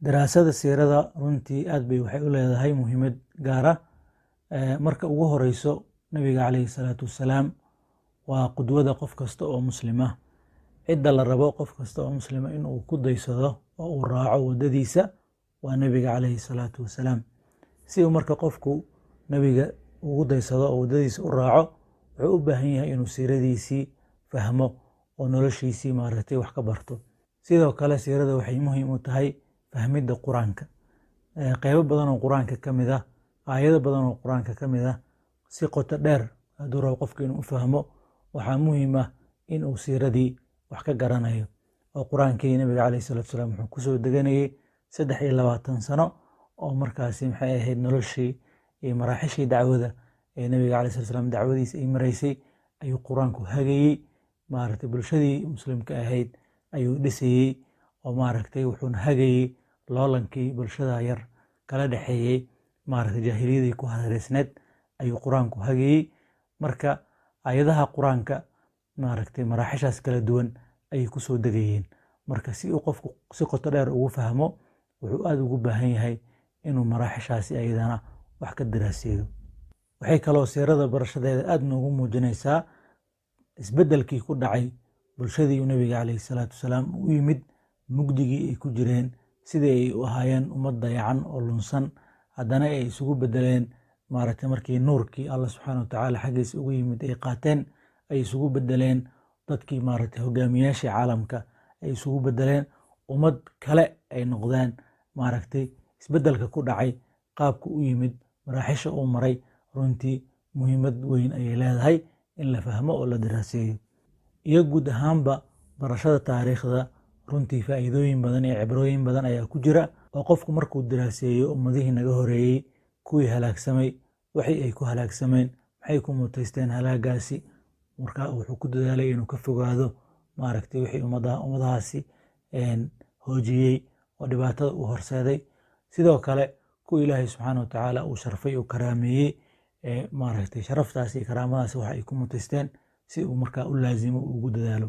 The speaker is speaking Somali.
daraasada siirada runtii aad bay waxay u leedahay muhiimad gaar ah. Marka ugu horeyso nabiga calayhi salaatu wasalaam waa qudwada qof kasta oo muslim ah. Cidda la rabo qof kasta oo muslima inuu ku daysado oo uu raaco wadadiisa waa nabiga calayhi salaatu wasalaam. Si uu marka qofku nabiga ugu daysado oo wadadiisa u raaco, wuxuu u baahan yahay inuu siiradiisii fahmo oo noloshiisii maaragtay wax ka barto. Sidoo kale siirada waxay muhiim u tahay fahmidda quraanka. Qaybo badan oo quraanka ka mid ah, aayado badan oo quraanka ka mid ah, si qoto dheer hadduu rabo qofku inuu u fahmo, waxaa muhiim ah inuu siiradii wax ka garanayo. oo quraankii nabiga calayhi salaatu wasalaam wuxuu kusoo deganayay 23 sano oo markaasi maxay ahayd noloshii iyo maraaxishii dacwada ee nabiga calayhi salaatu wasalaam dacwadiisa ay maraysay ayuu quraanku hagayay. maaragtay bulshadii muslimka ahayd ayuu dhisayay oo maaragtay wuxuuna hagayay loolankii bulshada yar kala dhaxeeyay maaragtay jaahiliyadii ku hareereysneed ayuu quraanku hagayay. marka ayadaha quraanka maaragtay maraaxishaas kala duwan ay ku soo degayeen. marka si uu qofku si qoto dheer ugu fahmo, wuxuu aad ugu baahan yahay inuu maraaxishaasi ayadana wax ka daraaseeyo. waxay kaloo siirada barashadeeda aad noogu muujinaysaa isbeddelkii ku dhacay bulshadii uu nabiga calayhi salaatu wasalaam u yimid, mugdigii ay ku jireen, sidii ay u ahaayeen ummad dayacan oo lunsan, haddana ay isugu beddeleen maaragtay markii nuurkii Allah subxaanahu wa tacaala xaggiisa ugu yimid ay qaateen, ay isugu beddeleen dadkii maaragtay hogaamiyaashii caalamka, ay isugu beddeleen ummad kale ay noqdeen. maaragtay isbeddelka ku dhacay, qaabku u yimid, maraaxisha uu maray, runtii muhiimad weyn ayay leedahay in la fahmo oo la daraaseeyo. iyo guud ahaanba barashada taariikhda runtii faa'iidooyin badan iyo cibrooyin badan ayaa ku jira oo qofku markuu daraaseeyo ummadihii naga horeeyey, kuwii halaagsamay, waxay ay ku halaagsameen, maxay ku mutaysteen halaagaasi, marka wuxuu ku dadaalay inuu ka fogaado maaragtay wixii ummadahaasi hoojiyey oo dhibaatada u horseeday. sidoo kale kuwa ilaahay subxaanahu wa tacaala uu sharfay oo karaameeyey, maaragtay sharaftaasi iyo karaamadaasi waxa ay ku mutaysteen, si uu markaa u laazimo ugu dadaalo.